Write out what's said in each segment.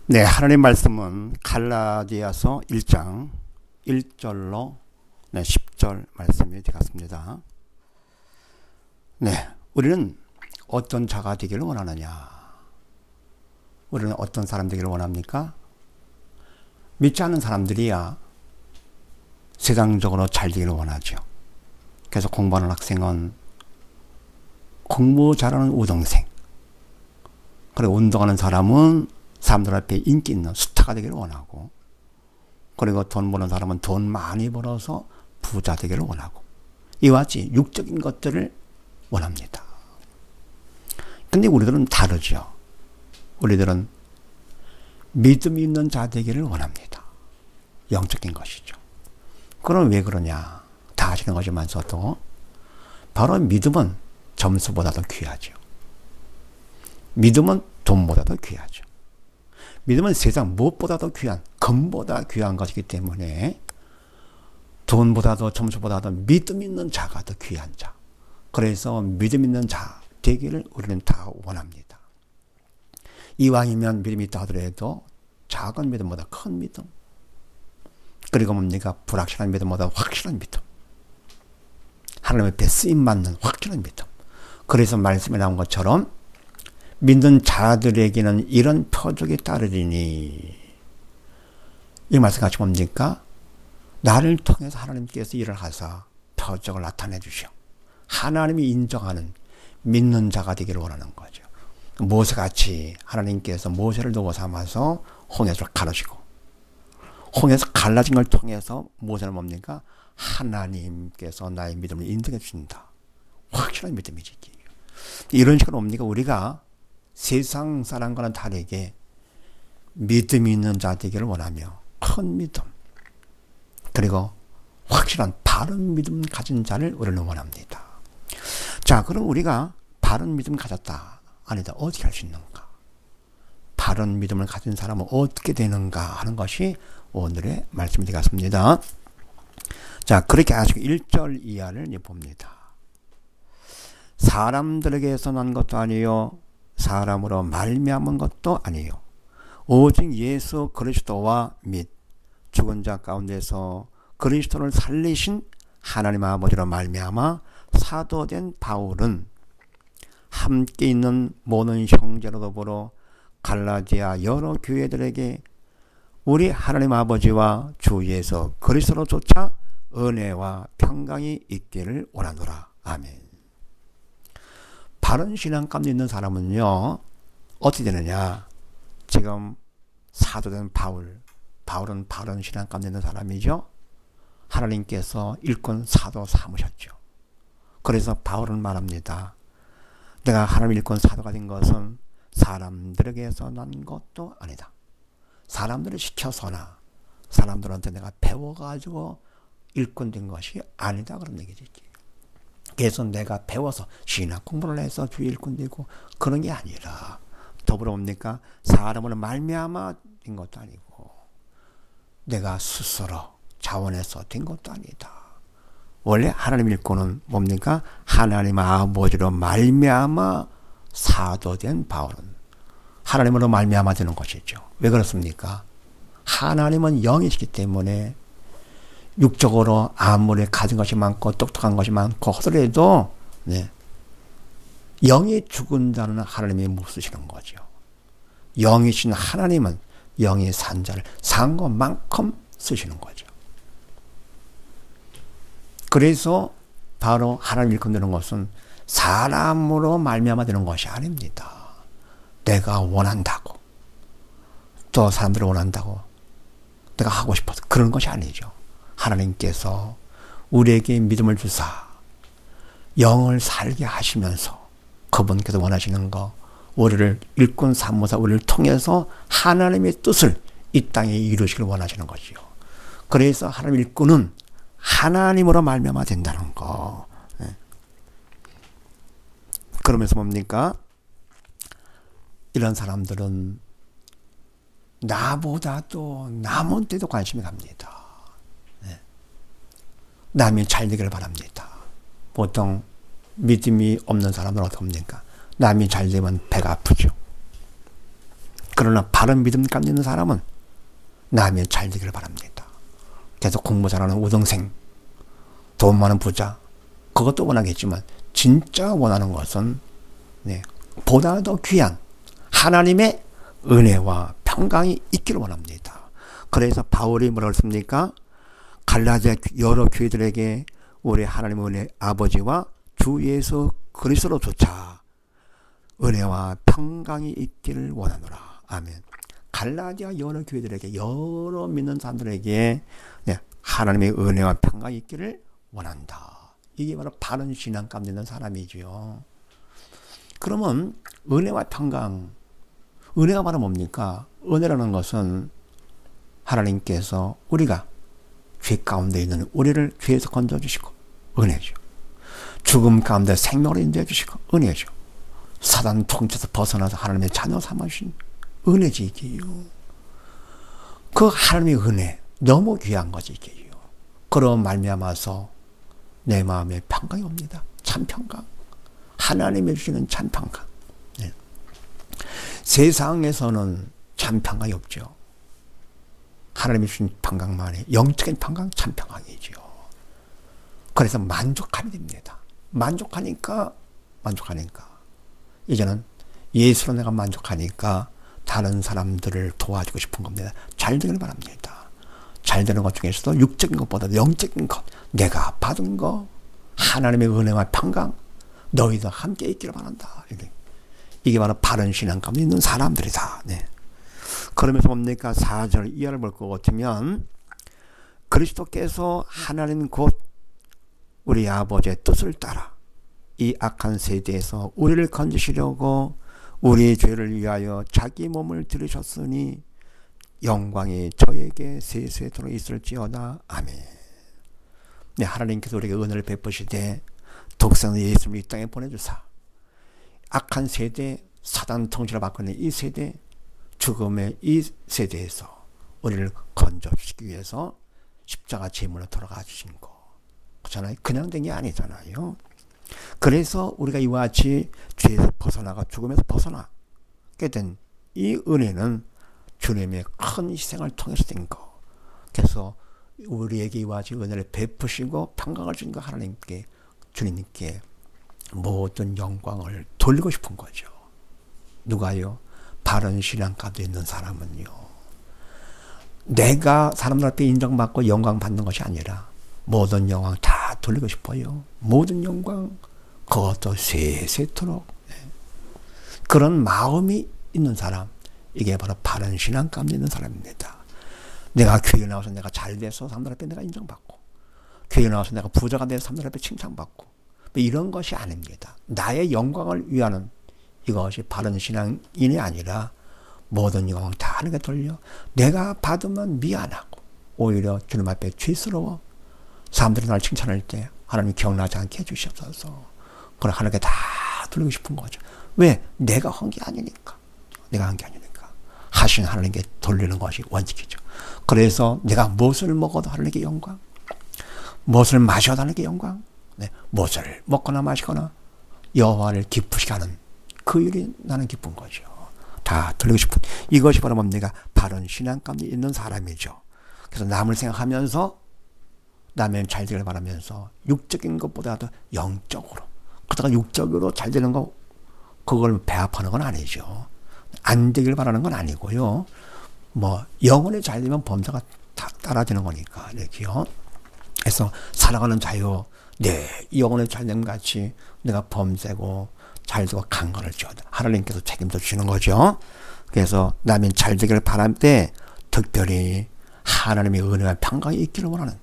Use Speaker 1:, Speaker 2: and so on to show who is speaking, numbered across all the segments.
Speaker 1: 네, 하나님 말씀은 갈라디아서 1장 1절로 10절 말씀이 되겠습니다. 네, 우리는 어떤 자가 되기를 원하느냐? 우리는 어떤 사람 되기를 원합니까? 믿지 않는 사람들이야 세상적으로 잘 되기를 원하죠. 그래서 공부하는 학생은 공부 잘하는 우등생, 그리고 운동하는 사람은 사람들 앞에 인기 있는 스타가 되기를 원하고, 그리고 돈 버는 사람은 돈 많이 벌어서 부자 되기를 원하고, 이와 같이 육적인 것들을 원합니다. 근데 우리들은 다르죠. 우리들은 믿음이 있는 자 되기를 원합니다. 영적인 것이죠. 그럼 왜 그러냐? 다 아시는 거지만서도 바로 믿음은 점수보다도 귀하죠. 믿음은 돈보다도 귀하죠. 믿음은 세상 무엇보다도 귀한, 금보다 귀한 것이기 때문에 돈보다도 점수보다도 믿음 있는 자가 더 귀한 자. 그래서 믿음 있는 자 되기를 우리는 다 원합니다. 이왕이면 믿음이 있다 하더라도 작은 믿음보다 큰 믿음, 그리고 뭡니까? 불확실한 믿음보다 확실한 믿음, 하나님 앞에 쓰임받는 확실한 믿음. 그래서 말씀에 나온 것처럼 믿는 자들에게는 이런 표적이 따르리니, 이 말씀 같이 뭡니까? 나를 통해서 하나님께서 일을 하사 표적을 나타내 주시오. 하나님이 인정하는 믿는 자가 되기를 원하는 거죠. 모세같이 하나님께서 모세를 도구 삼아서 홍해를 가르시고, 홍해에서 갈라진 걸 통해서 모세는 뭡니까? 하나님께서 나의 믿음을 인정해 주신다. 확실한 믿음이지. 이런 식으로 뭡니까? 우리가 세상 사람과는 다르게 믿음이 있는 자 되기를 원하며, 큰 믿음, 그리고 확실한 바른 믿음 가진 자를 우리는 원합니다. 자, 그럼 우리가 바른 믿음 가졌다, 아니다, 어떻게 할 수 있는가? 바른 믿음을 가진 사람은 어떻게 되는가 하는 것이 오늘의 말씀이 되겠습니다. 자, 그렇게 아시고 1절 이하를 봅니다. 사람들에게서 난 것도 아니요, 사람으로 말미암은 것도 아니요, 오직 예수 그리스도와 및 죽은 자 가운데서 그리스도를 살리신 하나님 아버지로 말미암아 사도된 바울은 함께 있는 모든 형제로 더불어 갈라디아 여러 교회들에게 우리 하나님 아버지와 주 예수 그리스도로조차 은혜와 평강이 있기를 원하노라. 아멘. 바른 신앙 가운데 있는 사람은요, 어떻게 되느냐? 지금 사도된 바울은 바른 신앙 가운데 있는 사람이죠. 하나님께서 일꾼 사도 삼으셨죠. 그래서 바울은 말합니다. 내가 하나님 일꾼 사도가 된 것은 사람들에게서 난 것도 아니다. 사람들을 시켜서나 사람들한테 내가 배워가지고 일꾼 된 것이 아니다, 그런 얘기지. 그래서 내가 배워서 신학 공부를 해서 주의 일꾼 되고 그런 게 아니라, 더불어 뭡니까? 사람으로 말미암아 된 것도 아니고 내가 스스로 자원해서 된 것도 아니다. 원래 하나님 일꾼은 뭡니까? 하나님 아버지로 말미암아 사도된 바울은 하나님으로 말미암아 되는 것이죠. 왜 그렇습니까? 하나님은 영이시기 때문에 육적으로 아무리 가진 것이 많고 똑똑한 것이 많고 하더라도 영이 죽은 자는 하나님이 못 쓰시는 거죠. 영이신 하나님은 영이 산 자를 산 것만큼 쓰시는 거죠. 그래서 바로 하나님 일꾼 되는 것은 사람으로 말미암아 되는 것이 아닙니다. 내가 원한다고, 또 사람들이 원한다고 내가 하고 싶어서 그런 것이 아니죠. 하나님께서 우리에게 믿음을 주사 영을 살게 하시면서 그분께서 원하시는 거, 우리를 일꾼 삼으사 우리를 통해서 하나님의 뜻을 이 땅에 이루시길 원하시는 것이요. 그래서 하나님 일꾼은 하나님으로 말미암아 된다는 거. 그러면서 뭡니까? 이런 사람들은 나보다도 남한테도 관심이 갑니다. 남이 잘 되기를 바랍니다. 보통 믿음이 없는 사람은 어떻게 합니까? 남이 잘 되면 배가 아프죠. 그러나 바른 믿음 가운데 있는 사람은 나면 잘 되기를 바랍니다. 계속 공부 잘하는 우등생, 돈 많은 부자, 그것도 원하겠지만 진짜 원하는 것은 보다 더 귀한 하나님의 은혜와 평강이 있기를 원합니다. 그래서 바울이 뭐라고 했습니까? 갈라디아 여러 교회들에게 우리 하나님의 은혜 아버지와 주 예수 그리스도로조차 은혜와 평강이 있기를 원하노라. 아멘. 갈라디아 여러 교회들에게, 여러 믿는 사람들에게 하나님의 은혜와 평강이 있기를 원한다. 이게 바로 바른 신앙 가운데 있는 사람이지요. 그러면 은혜와 평강, 은혜가 바로 뭡니까? 은혜라는 것은 하나님께서 우리가 죄 가운데 있는 우리를 죄에서 건져주시고 은혜죠. 죽음 가운데 생명을 인도해 주시고 은혜죠. 사단 통치에서 벗어나서 하나님의 자녀 삼으신 은혜지 이게요. 그 하나님의 은혜 너무 귀한 거지 이게요. 그런 말미암아서 내 마음에 평강이 옵니다. 참 평강. 하나님이 주시는 참 평강. 세상에서는 참 평강이 없죠. 하나님이 주신 평강만이 영적인 평강, 참 평강이죠. 그래서 만족하게 됩니다. 만족하니까 이제는 예수로 내가 만족하니까 다른 사람들을 도와주고 싶은 겁니다. 잘 되길 바랍니다. 잘 되는 것 중에서도 육적인 것보다 영적인 것, 내가 받은 거, 하나님의 은혜와 평강, 너희도 함께 있기를 바란다. 이게 바로 바른 신앙 가운데 있는 사람들이다. 그러면서 뭡니까? 4절 이하를 볼 것 같으면 그리스도께서 하나님 곧 우리 아버지의 뜻을 따라 이 악한 세대에서 우리를 건지시려고 우리의 죄를 위하여 자기 몸을 들으셨으니 영광이 저에게 세세토록 있을지어다. 아멘. 하나님께서 우리에게 은혜를 베푸시되 독생자 예수를 이 땅에 보내주사 악한 세대, 사단 통치를 받고 있는 이 세대, 죽음의 이 세대에서 우리를 건져주시기 위해서 십자가 제물로 돌아가 주신 거. 그렇잖아요. 그냥 된 게 아니잖아요. 그래서 우리가 이와 같이 죄에서 벗어나가 죽음에서 벗어나게 된 이 은혜는 주님의 큰 희생을 통해서 된 거. 그래서 우리에게 이와 같이 은혜를 베푸시고 평강을 주신 거 하나님께, 주님께 모든 영광을 돌리고 싶은 거죠. 누가요? 바른 신앙 가운데 있는 사람은요. 내가 사람들 앞에 인정받고 영광 받는 것이 아니라 모든 영광 다 돌리고 싶어요. 모든 영광 그것도 세세토록. 그런 마음이 있는 사람, 이게 바로 바른 신앙 가운데 있는 사람입니다. 내가 교회 나와서 내가 잘 돼서 사람들 앞에 내가 인정받고, 교회 나와서 내가 부자가 돼서 사람들 앞에 칭찬받고, 이런 것이 아닙니다. 나의 영광을 위하는 이것이 바른 신앙인이 아니라 모든 영광 다 하나님께 돌려 내가 받으면 미안하고 오히려 주님 앞에 죄스러워 사람들이 나를 칭찬할 때 하나님 기억나지 않게 해주시옵소서. 그걸 하나님께 다 돌리고 싶은 거죠. 왜? 내가 한 게 아니니까. 내가 한 게 아니니까. 하신 하나님께 돌리는 것이 원칙이죠. 그래서 내가 무엇을 먹어도 하나님께 영광, 무엇을 마셔도 하나님께 영광, 무엇을 먹거나 마시거나 여호와를 기쁘시게 하는 그 일이 나는 기쁜 거죠. 다 돌리고 싶은, 이것이 바로 뭡니까? 바른 신앙 가운데 있는 사람이죠. 그래서 남을 생각하면서 남의 잘 되길 바라면서 육적인 것보다도 영적으로, 그러다가 육적으로 잘 되는 거 그걸 배합하는 건 아니죠. 안 되길 바라는 건 아니고요. 영혼이 잘 되면 범사가 따라지는 거니까 이렇게요. 그래서 살아가는 자유, 영혼이 잘 되면 같이 내가 범죄고 잘 되고 강건을 지어다. 하나님께서 책임져 주시는 거죠. 그래서 남이 잘 되기를 바랄 때 특별히 하나님의 은혜와 평강이 있기를 원하는,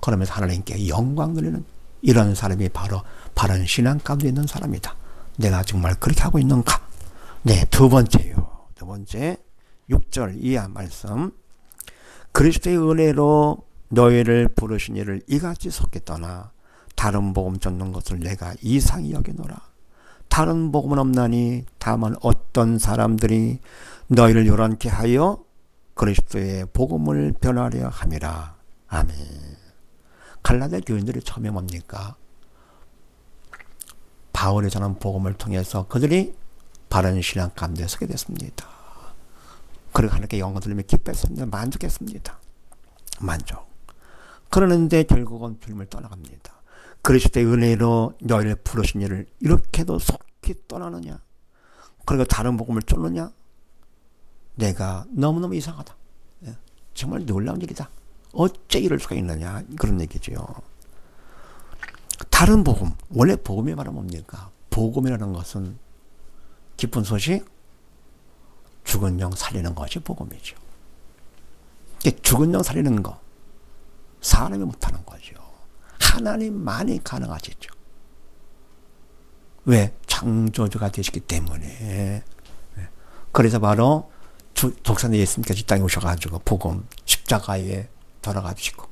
Speaker 1: 그러면서 하나님께 영광 돌리는 이런 사람이 바로 바른 신앙 가운데 있는 사람이다. 내가 정말 그렇게 하고 있는가? 두 번째요. 두 번째 6절 이하 말씀. 그리스도의 은혜로 너희를 부르신 이를 이같이 속겠더나 다른 복음 전는 것을 내가 이상히 여기노라. 다른 복음은 없나니 다만 어떤 사람들이 너희를 요란케 하여 그리스도의 복음을 변하려 함이라. 아멘. 갈라디아 교인들이 처음에 뭡니까? 바울이 전한 복음을 통해서 그들이 바른 신앙 가운데 서게 됐습니다. 그리고 하나님께 영광 돌리며 기뻐했습니다. 만족했습니다. 만족. 그러는데 결국은 주님을 떠나갑니다. 그리스도의 은혜로 너희를 부르신 이를 이렇게도 속히 떠나느냐? 그리고 다른 복음을 쫓느냐? 내가 너무너무 이상하다. 정말 놀라운 일이다. 어째 이럴 수가 있느냐? 그런 얘기죠. 다른 복음, 원래 복음이 말하면 뭡니까? 복음이라는 것은 기쁜 소식, 죽은 영 살리는 것이 복음이죠. 죽은 영 살리는 거 사람이 못하는 거죠. 하나님만이 가능하시죠. 왜? 창조주가 되시기 때문에. 그래서 바로 독사는 예수님께서 이 땅에 오셔가지고 복음 십자가에 돌아가시고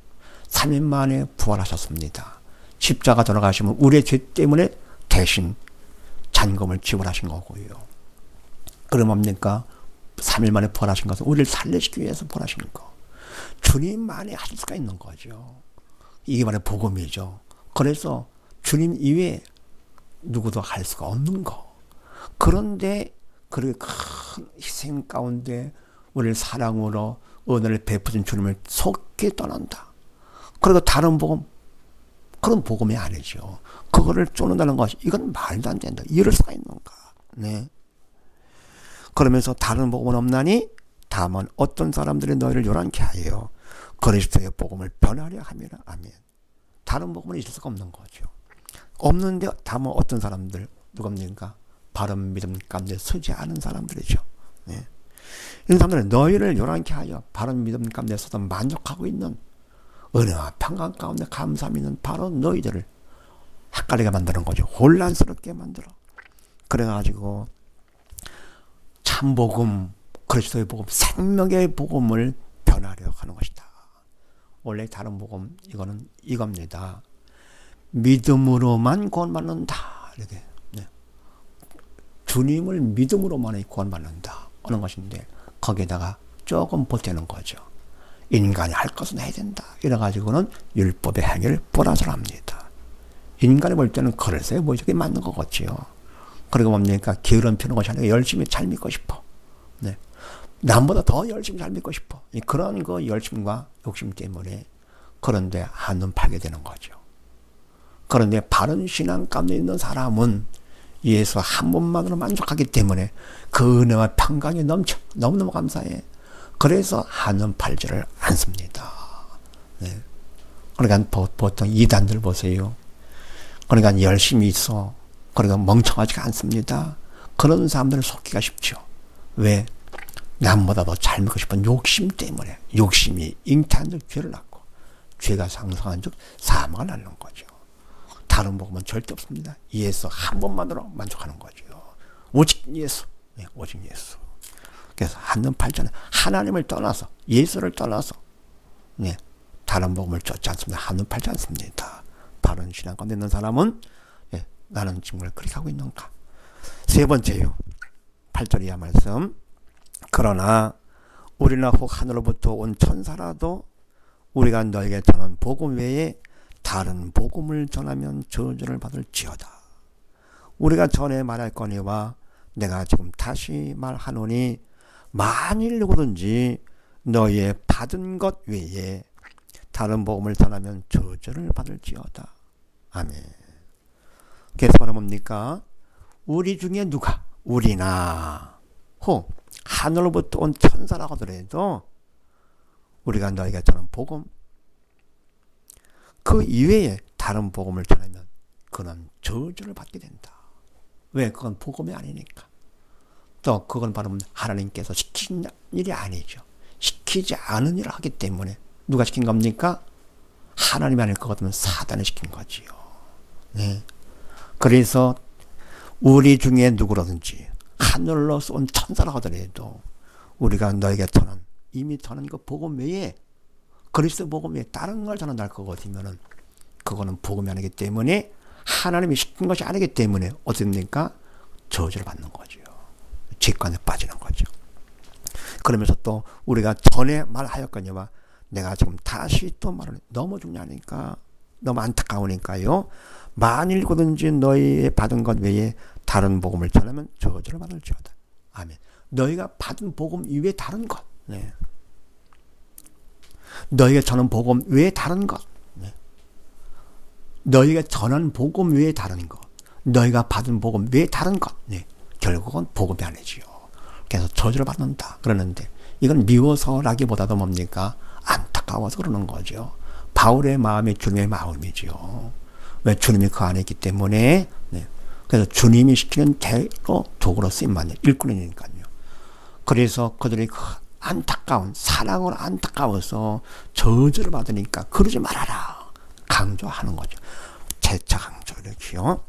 Speaker 1: 3일 만에 부활하셨습니다. 십자가 돌아가시면 우리의 죄 때문에 대신 잔금을 지불하신 거고요. 그럼 뭡니까? 3일 만에 부활하신 것은 우리를 살리시기 위해서 부활하신 거. 주님만이 하실 수가 있는 거죠. 이게 바로 복음이죠. 그래서 주님 이외에 누구도 할 수가 없는 거. 그런데 그렇게 큰 희생 가운데 우리를 사랑으로 은혜를 베푸신 주님을 속히 떠난다. 그리고 다른 복음, 그런 복음이 아니죠. 그거를 쫓는다는 것이 이건 말도 안 된다. 이럴 수가 있는가. 네. 그러면서 다른 복음은 없나니 다만 어떤 사람들이 너희를 요란케 하여 그리스도의 복음을 변하려 함이라. 아멘. 다른 복음은 있을 수가 없는 거죠. 없는데 다만 어떤 사람들 누굽니까? 바른 믿음 가운데 서지 않은 사람들이죠. 네. 이런 사람들은 너희를 요란케 하여 바른 믿음 가운데 서서 만족하고 있는 은혜와 평강 가운데 감사함이 있는 바로 너희들을 헷갈리게 만드는 거죠. 혼란스럽게 만들어. 그래가지고 참복음, 그리스도의 복음, 생명의 복음을 변하려 하는 것이다. 원래 다른 복음 이거는 이겁니다. 믿음으로만 구원받는다. 이렇게. 네. 주님을 믿음으로만 구원받는다. 하는 것인데 거기에다가 조금 보태는 거죠. 인간이 할 것은 해야 된다. 이래가지고는 율법의 행위를 뿌라서 합니다. 인간이 볼 때는 그래서 뭐 이게 맞는 것 같지요. 그리고 뭡니까? 게으름 피우는 것이 아니라 열심히 잘 믿고 싶어. 네. 남보다 더 열심히 잘 믿고 싶어. 그런 거 열심과 욕심 때문에 그런데 한눈 팔게 되는 거죠. 그런데 바른 신앙 가운데 있는 사람은 예수 한 번만으로 만족하기 때문에 그 은혜와 평강이 넘쳐. 너무너무 감사해. 그래서 한눈 팔지를 않습니다. 네. 그러니까 보통 이단들 보세요. 그러니까 열심히 있어. 그러니까 멍청하지가 않습니다. 그런 사람들을 속기가 쉽죠. 왜? 남보다 더 잘 믿고 싶은 욕심 때문에. 욕심이 잉태한 즉 죄를 낳고 죄가 상승한 즉 사망을 낳는 거죠. 다른 복음은 절대 없습니다. 예수 한 번만으로 만족하는 거죠. 오직 예수. 네, 오직 예수. 그래서 한눈 팔자는 하나님을 떠나서 예수를 떠나서 네, 다른 복음을 쫓지 않습니다. 한눈 팔지 않습니다. 바른 신앙 가운데 있는 사람은 네, 나는 지금 그렇게 하고 있는가. 세 번째요. 8절 이하 말씀. 그러나 우리나 혹 하늘로부터 온 천사라도 우리가 너에게 전한 복음 외에 다른 복음을 전하면 저주를 받을지어다. 우리가 전에 말할거니와 내가 지금 다시 말하노니 만일 누구든지 너희의 받은 것 외에 다른 복음을 전하면 저주를 받을지어다. 아멘. 그래서 바로 뭡니까? 우리 중에 누가 우리나 혹 하늘로부터 온 천사라고 하더라도 우리가 너희가 전한 복음 그 이외에 다른 복음을 전하면 그는 저주를 받게 된다. 왜? 그건 복음이 아니니까. 또 그건 바로 하나님께서 시킨 일이 아니죠. 시키지 않은 일을 하기 때문에 누가 시킨 겁니까? 하나님이 아닐 것 같으면 사단이 시킨 거지요. 네. 그래서 우리 중에 누구라든지 하늘로서 온 천사라고 하더라도 우리가 너에게 전한 이미 전한 그 복음 외에 그리스도 복음 외에 다른 걸 전한다 할 것 같으면은 그거는 복음이 아니기 때문에 하나님이 시킨 것이 아니기 때문에 어떻습니까? 저주를 받는 거죠. 죄관에 빠지는 거죠. 그러면서 또 우리가 전에 말하였거니와 내가 지금 다시 또 말을 너무 중요하니까 너무 안타까우니까요. 만일 누구든지 너희 받은 것 외에 다른 복음을 전하면 저주를 받을지어다. 아멘. 너희가 받은 복음 이외에 다른 것. 네. 너희가 전한 복음 외에 다른 것. 네. 너희가 전한 복음 외에 다른 것. 너희가 받은 복음 외에 다른 것. 네. 결국은 복음이 아니지요. 그래서 저주를 받는다. 그러는데 이건 미워서라기보다도 뭡니까? 안타까워서 그러는 거죠. 바울의 마음이 주님의 마음이지요. 왜? 주님이 그 안에 있기 때문에. 네. 그래서 주님이 시키는 대로 도구로 쓰임만 일꾼이니까요. 그래서 그들이 그 안타까운 사랑으로 안타까워서 저주를 받으니까 그러지 말아라 강조하는 거죠. 재차 강조 이렇게요.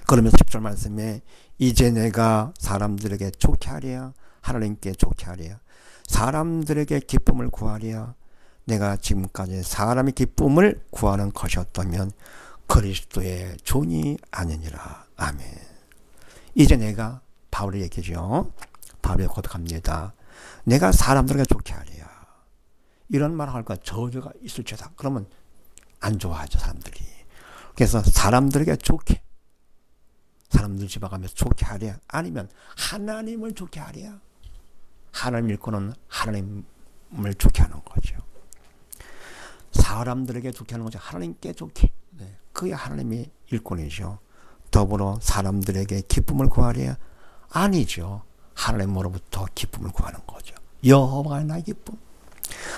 Speaker 1: 그러면서 10절 말씀에 이제 내가 사람들에게 좋게 하랴 하나님께 좋게 하랴 사람들에게 기쁨을 구하랴 내가 지금까지 사람의 기쁨을 구하는 것이었다면 그리스도의 존이 아니니라. 아멘. 이제 내가 바울의 얘기죠. 바울이 고백합니다. 내가 사람들에게 좋게 하랴. 이런 말을 할까 저주가 있을지다. 그러면 안 좋아하죠 사람들이. 그래서 사람들에게 좋게 사람들 집에 가면서 좋게 하랴. 아니면 하나님을 좋게 하랴. 하나님 일꾼은 하나님을 좋게 하는 거죠. 사람들에게 좋게 하는 거죠. 하나님께 좋게. 네. 그게 하나님의 일꾼이죠. 더불어 사람들에게 기쁨을 구하랴. 아니죠. 하나님으로부터 기쁨을 구하는 거죠. 여호와가 나의 기쁨.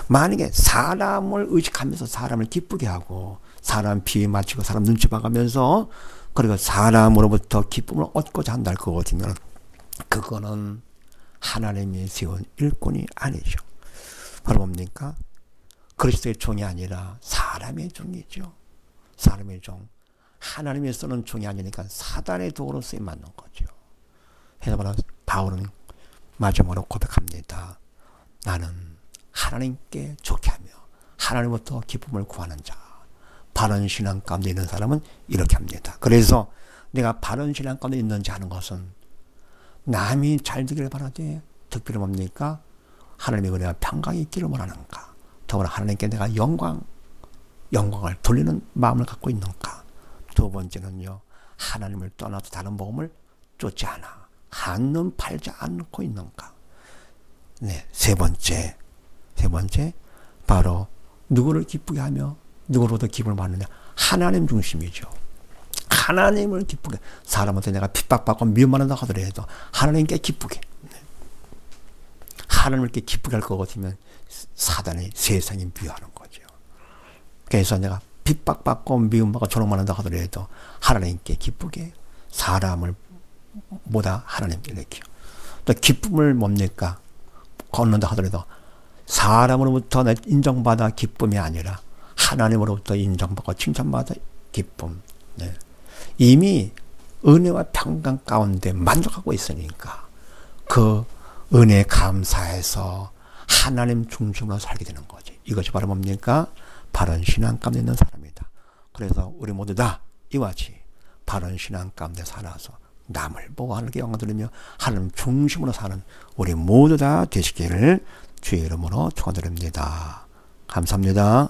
Speaker 1: 만약에 사람을 의식하면서 사람을 기쁘게 하고 사람 비위 맞추고 사람 눈치 봐가면서 그리고 사람으로부터 기쁨을 얻고자 한다 그거거든요. 그거는 하나님이 세운 일꾼이 아니죠. 바로 뭡니까? 그리스도의 종이 아니라 사람의 종이죠. 사람의 종. 하나님이 쓰는 종이 아니니까 사단의 도구로 쓰임 맞는 거죠. 그래서 바울은 마지막으로 고백합니다. 나는 하나님께 좋게 하며 하나님부터 기쁨을 구하는 자. 바른 신앙 가운데 있는 사람은 이렇게 합니다. 그래서 내가 바른 신앙 가운데 있는지 하는 것은 남이 잘 되기를 바라되 특별히 뭡니까? 하나님의 은혜와 평강이 있기를 원하는가? 더불어 하나님께 내가 영광을 돌리는 마음을 갖고 있는가? 두 번째는요. 하나님을 떠나서 다른 복음을 쫓지 않아. 한눈 팔지 않고 있는가? 네, 세 번째 바로 누구를 기쁘게 하며 누구로도 기쁨을 받느냐? 하나님 중심이죠. 하나님을 기쁘게. 사람한테 내가 핍박받고 미움받는다 하더라도 하나님께 기쁘게. 네. 하나님을 이렇게 기쁘게 할 것 같으면 사단이 세상이 미워하는 거죠. 그래서 내가 핍박받고 미움받고 조롱받는다 하더라도 하나님께 기쁘게 사람을 보다 하나님 이렇게요. 또 기쁨을 뭡니까? 걷는다 하더라도 사람으로부터 인정받아 기쁨이 아니라 하나님으로부터 인정받고 칭찬받아 기쁨. 네. 이미 은혜와 평강 가운데 만족하고 있으니까 그 은혜에 감사해서 하나님 중심으로 살게 되는 거지. 이것이 바로 뭡니까? 바른 신앙 가운데 있는 사람이다. 그래서 우리 모두 다 이와 같이 바른 신앙 가운데 살아서 남을 보호하는 영광 들으며 하나님 중심으로 사는 우리 모두 다 되시기를 주의 이름으로 축원드립니다. 감사합니다.